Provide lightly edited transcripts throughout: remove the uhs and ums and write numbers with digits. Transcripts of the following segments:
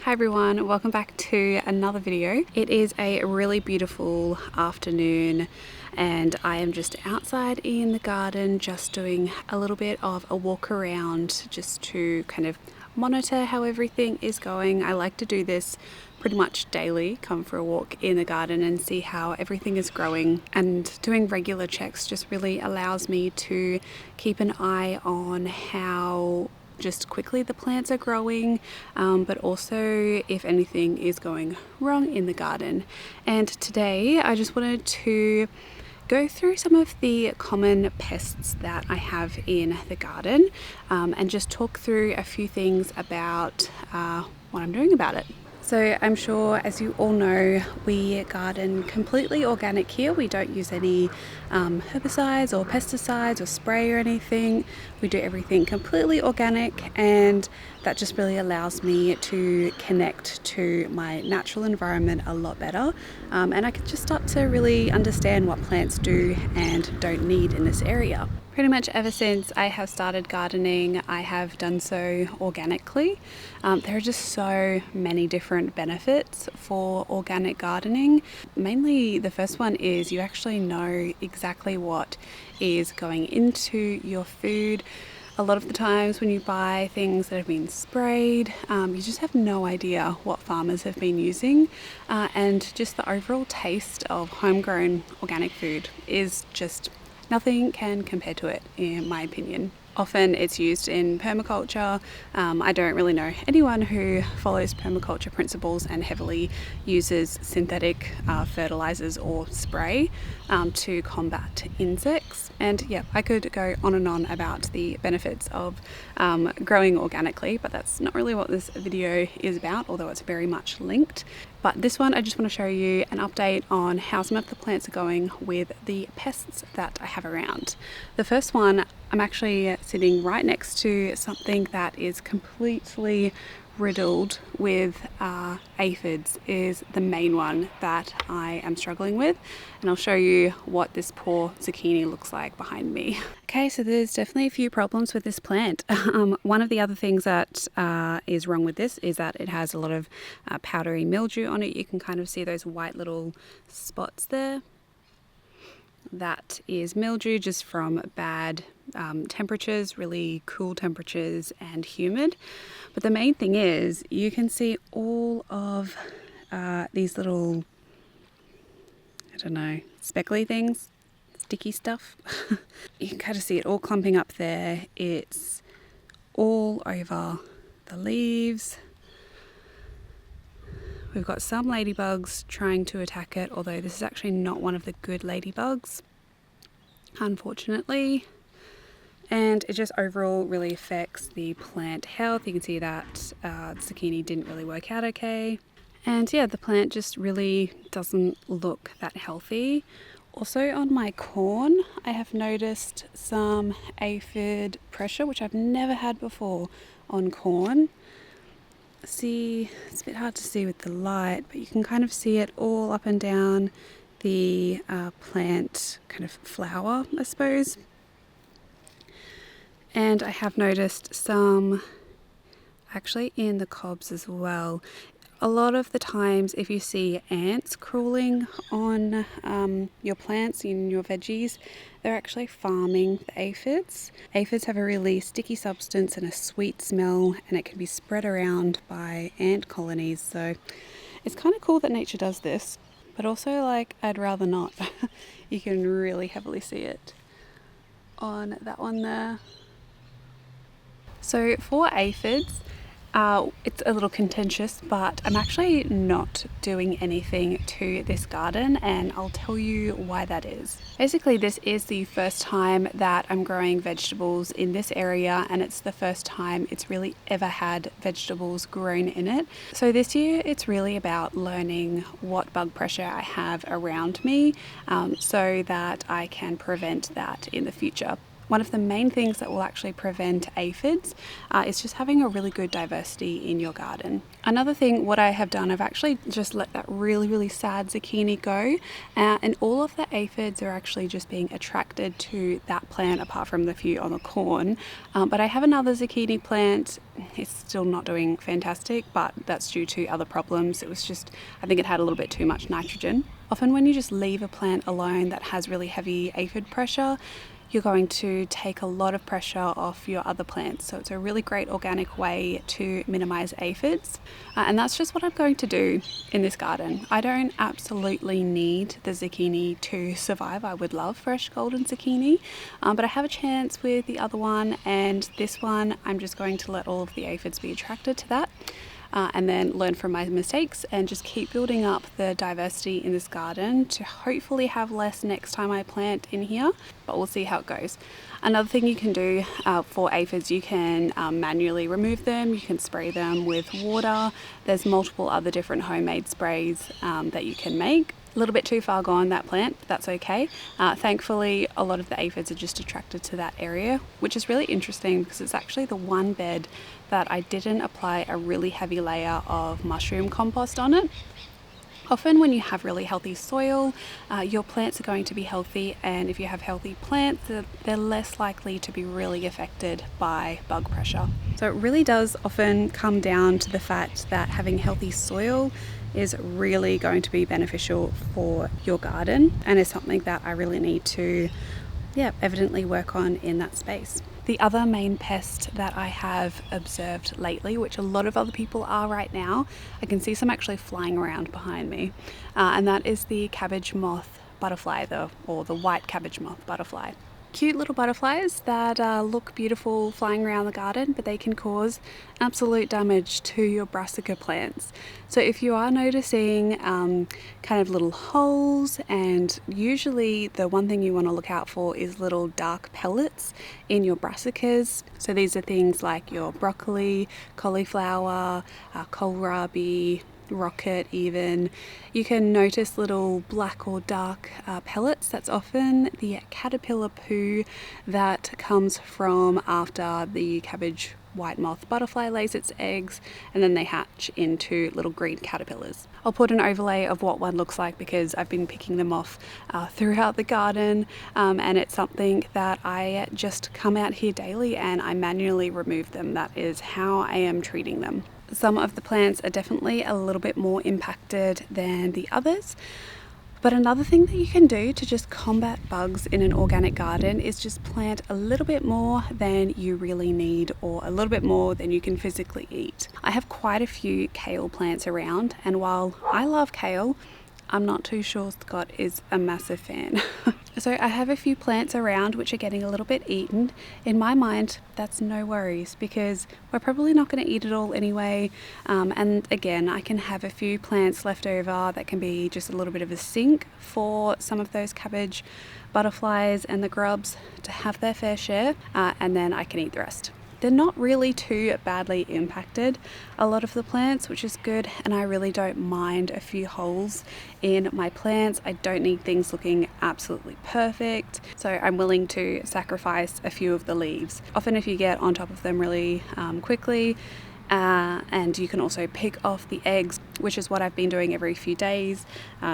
Hi everyone, welcome back to another video. It is a really beautiful afternoon and I am just outside in the garden just doing a little bit of a walk around just to kind of monitor how everything is going. I like to do this pretty much daily, come for a walk in the garden and see how everything is growing, and doing regular checks just really allows me to keep an eye on how just quickly the plants are growing, but also if anything is going wrong in the garden. And today I just wanted to go through some of the common pests that I have in the garden, and just talk through a few things about what I'm doing about it. So I'm sure, as you all know, we garden completely organic here. We don't use any herbicides or pesticides or spray or anything. We do everything completely organic, and that just really allows me to connect to my natural environment a lot better, and I can just start to really understand what plants do and don't need in this area. Pretty much ever since I have started gardening, I have done so organically. There are just so many different benefits for organic gardening. Mainly the first one is you actually know exactly what is going into your food. A lot of the times when you buy things that have been sprayed, you just have no idea what farmers have been using, and just the overall taste of homegrown organic food is just nothing can compare to it, in my opinion. Often it's used in permaculture. I don't really know anyone who follows permaculture principles and heavily uses synthetic fertilizers or spray to combat insects. And yeah, I could go on and on about the benefits of growing organically, but that's not really what this video is about, although it's very much linked. But this one, I just want to show you an update on how some of the plants are going with the pests that I have around. The first one, I'm actually sitting right next to something that is completely riddled with aphids, is the main one that I am struggling with, and I'll show you what this poor zucchini looks like behind me. Okay, so there's definitely a few problems with this plant. One of the other things that is wrong with this is that it has a lot of powdery mildew on it. You can kind of see those white little spots there. That is mildew just from bad temperatures, really cool temperatures and humid. But the main thing is you can see all of these little, I don't know, speckly things, sticky stuff. You can kind of see it all clumping up there. It's all over the leaves. We've got some ladybugs trying to attack it, although this is actually not one of the good ladybugs, unfortunately. And it just overall really affects the plant health. You can see that zucchini didn't really work out okay. And yeah, the plant just really doesn't look that healthy. Also on my corn, I have noticed some aphid pressure, which I've never had before on corn. See, it's a bit hard to see with the light, but you can kind of see it all up and down the plant kind of flower, I suppose. And I have noticed some actually in the cobs as well. A lot of the times if you see ants crawling on your plants, in your veggies, they're actually farming the aphids. Aphids have a really sticky substance and a sweet smell, and it can be spread around by ant colonies. So it's kind of cool that nature does this, but also like I'd rather not. You can really heavily see it on that one there. So for aphids, it's a little contentious, but I'm actually not doing anything to this garden, and I'll tell you why that is. Basically, this is the first time that I'm growing vegetables in this area, and it's the first time it's really ever had vegetables grown in it. So this year it's really about learning what bug pressure I have around me, so that I can prevent that in the future. One of the main things that will actually prevent aphids is just having a really good diversity in your garden. Another thing, what I have done, I've actually just let that really sad zucchini go, and all of the aphids are actually just being attracted to that plant apart from the few on the corn. But I have another zucchini plant. It's still not doing fantastic, but that's due to other problems. It was just, I think it had a little bit too much nitrogen. Often when you just leave a plant alone that has really heavy aphid pressure, you're going to take a lot of pressure off your other plants. So it's a really great organic way to minimize aphids. And that's just what I'm going to do in this garden. I don't absolutely need the zucchini to survive. I would love fresh golden zucchini, but I have a chance with the other one, and this one I'm just going to let all of the aphids be attracted to that. And then learn from my mistakes and just keep building up the diversity in this garden to hopefully have less next time I plant in here, but we'll see how it goes. Another thing you can do for aphids, you can manually remove them, you can spray them with water. There's multiple other different homemade sprays that you can make. A little bit too far gone, that plant, but that's okay. Thankfully, a lot of the aphids are just attracted to that area, which is really interesting because it's actually the one bed that I didn't apply a really heavy layer of mushroom compost on it. Often when you have really healthy soil, your plants are going to be healthy, and if you have healthy plants, they're less likely to be really affected by bug pressure. So it really does often come down to the fact that having healthy soil is really going to be beneficial for your garden, and is something that I really need to evidently work on in that space. The other main pest that I have observed lately, which a lot of other people are right now, I can see some actually flying around behind me, and that is the cabbage moth butterfly, or the white cabbage moth butterfly. Cute little butterflies that look beautiful flying around the garden, but they can cause absolute damage to your brassica plants. So if you are noticing kind of little holes, and usually the one thing you want to look out for is little dark pellets in your brassicas. So these are things like your broccoli, cauliflower, kohlrabi, rocket even. You can notice little black or dark pellets. That's often the caterpillar poo that comes from after the cabbage white moth butterfly lays its eggs, and then they hatch into little green caterpillars. I'll put an overlay of what one looks like because I've been picking them off throughout the garden, and it's something that I just come out here daily and I manually remove them. That is how I am treating them. Some of the plants are definitely a little bit more impacted than the others. But another thing that you can do to just combat bugs in an organic garden is just plant a little bit more than you really need, or a little bit more than you can physically eat. I have quite a few kale plants around, and while I love kale, I'm not too sure Scott is a massive fan. So I have a few plants around which are getting a little bit eaten. In my mind, that's no worries because we're probably not going to eat it all anyway. And again, I can have a few plants left over that can be just a little bit of a sink for some of those cabbage butterflies and the grubs to have their fair share, and then I can eat the rest. They're not really too badly impacted, a lot of the plants, which is good, and I really don't mind a few holes in my plants. I don't need things looking absolutely perfect, so I'm willing to sacrifice a few of the leaves. Often if you get on top of them really quickly, and you can also pick off the eggs, which is what I've been doing every few days.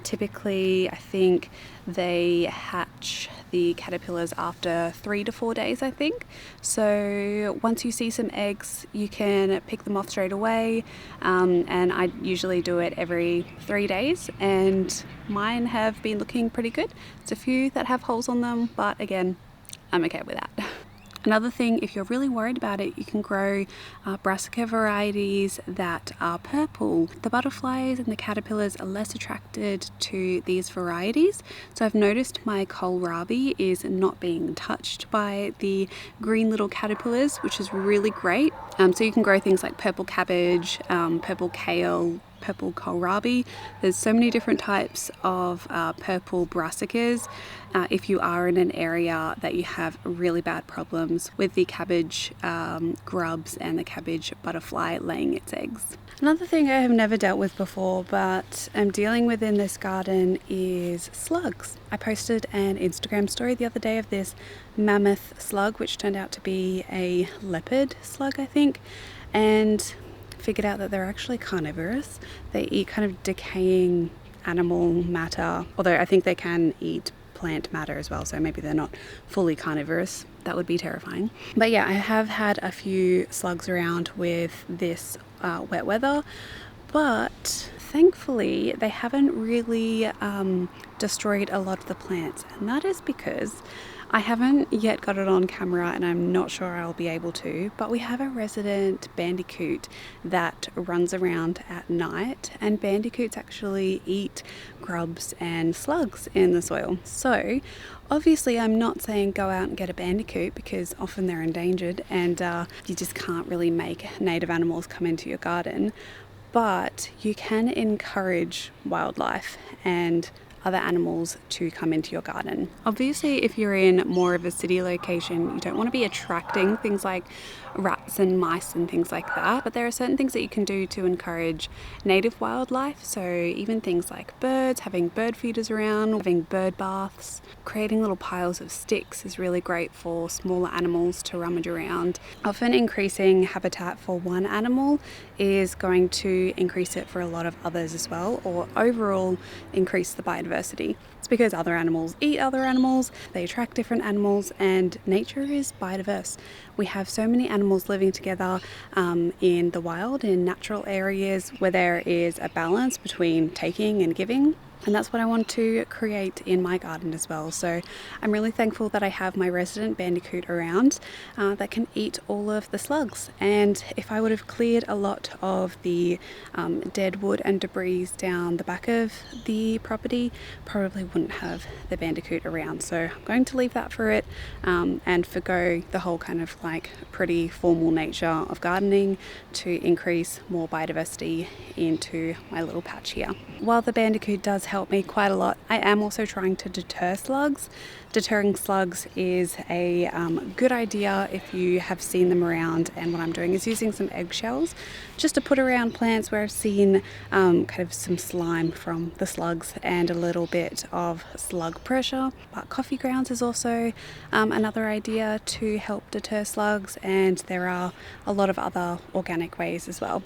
Typically, I think they hatch the caterpillars after 3 to 4 days, I think. So once you see some eggs, you can pick them off straight away. And I usually do it every 3 days, and mine have been looking pretty good. There's a few that have holes on them, but again, I'm okay with that. Another thing, if you're really worried about it, you can grow brassica varieties that are purple. The butterflies and the caterpillars are less attracted to these varieties. So I've noticed my kohlrabi is not being touched by the green little caterpillars, which is really great. So you can grow things like purple cabbage, purple kale, purple kohlrabi. There's so many different types of purple brassicas. If you are in an area that you have really bad problems with the cabbage grubs and the cabbage butterfly laying its eggs. Another thing I have never dealt with before but I'm dealing with in this garden is slugs. I posted an Instagram story the other day of this mammoth slug, which turned out to be a leopard slug, I think, and figured out that they're actually carnivorous. They eat kind of decaying animal matter, although I think they can eat plant matter as well, so maybe they're not fully carnivorous. That would be terrifying. But yeah, I have had a few slugs around with this wet weather, but thankfully they haven't really destroyed a lot of the plants, and that is because I haven't yet got it on camera and I'm not sure I'll be able to, but we have a resident bandicoot that runs around at night, and bandicoots actually eat grubs and slugs in the soil. So obviously I'm not saying go out and get a bandicoot, because often they're endangered and you just can't really make native animals come into your garden, but you can encourage wildlife and other animals to come into your garden. Obviously, if you're in more of a city location, you don't want to be attracting things like rats and mice and things like that, but there are certain things that you can do to encourage native wildlife. So even things like birds, having bird feeders around, having bird baths, creating little piles of sticks is really great for smaller animals to rummage around. Often increasing habitat for one animal is going to increase it for a lot of others as well, or overall increase the biodiversity. It's because other animals eat other animals, they attract different animals, and nature is biodiverse. We have so many animals living together in the wild, in natural areas where there is a balance between taking and giving. And that's what I want to create in my garden as well. So I'm really thankful that I have my resident bandicoot around that can eat all of the slugs. And if I would have cleared a lot of the dead wood and debris down the back of the property, probably wouldn't have the bandicoot around. So I'm going to leave that for it and forgo the whole kind of like pretty formal nature of gardening to increase more biodiversity into my little patch here. While the bandicoot does help me quite a lot, I am also trying to deter slugs. Deterring slugs is a good idea if you have seen them around, and what I'm doing is using some eggshells just to put around plants where I've seen kind of some slime from the slugs and a little bit of slug pressure. But coffee grounds is also another idea to help deter slugs, and there are a lot of other organic ways as well.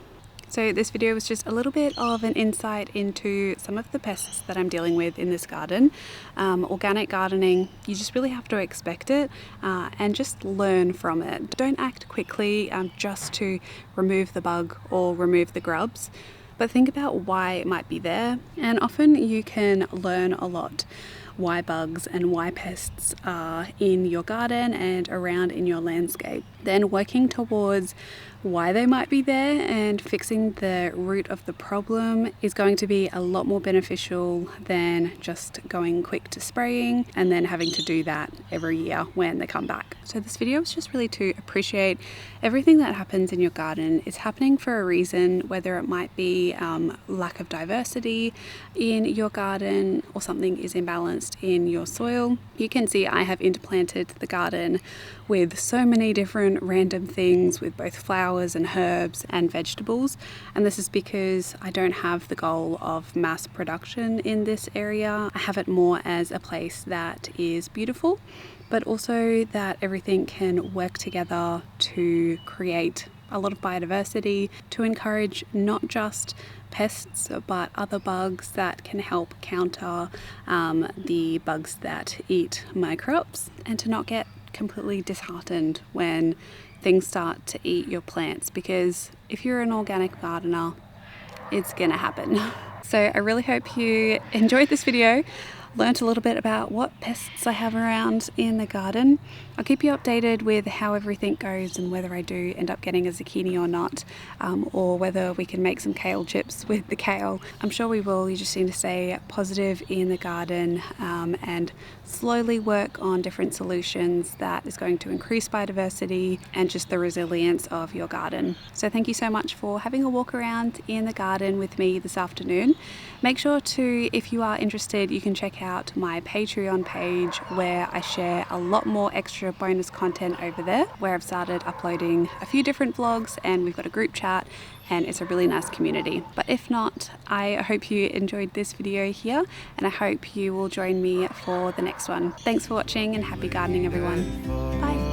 So this video was just a little bit of an insight into some of the pests that I'm dealing with in this garden. Organic gardening, you just really have to expect it and just learn from it. Don't act quickly just to remove the bug or remove the grubs, but think about why it might be there, and often you can learn a lot why bugs and why pests are in your garden and around in your landscape. Then working towards why they might be there and fixing the root of the problem is going to be a lot more beneficial than just going quick to spraying and then having to do that every year when they come back. So this video is just really to appreciate everything that happens in your garden. It's happening for a reason, whether it might be lack of diversity in your garden or something is imbalanced in your soil. You can see I have interplanted the garden with so many different random things, with both flowers and herbs and vegetables, and this is because I don't have the goal of mass production in this area. I have it more as a place that is beautiful, but also that everything can work together to create a lot of biodiversity, to encourage not just pests but other bugs that can help counter the bugs that eat my crops, and to not get completely disheartened when things start to eat your plants, because if you're an organic gardener, it's gonna happen. So I really hope you enjoyed this video, learnt a little bit about what pests I have around in the garden. I'll keep you updated with how everything goes and whether I do end up getting a zucchini or not, or whether we can make some kale chips with the kale. I'm sure we will. You just need to stay positive in the garden and slowly work on different solutions that is going to increase biodiversity and just the resilience of your garden. So thank you so much for having a walk around in the garden with me this afternoon. Make sure to, if you are interested, you can check out my Patreon page where I share a lot more extra bonus content over there, where I've started uploading a few different vlogs and we've got a group chat and it's a really nice community. But if not, I hope you enjoyed this video here and I hope you will join me for the next one. Thanks for watching and happy gardening everyone. Bye.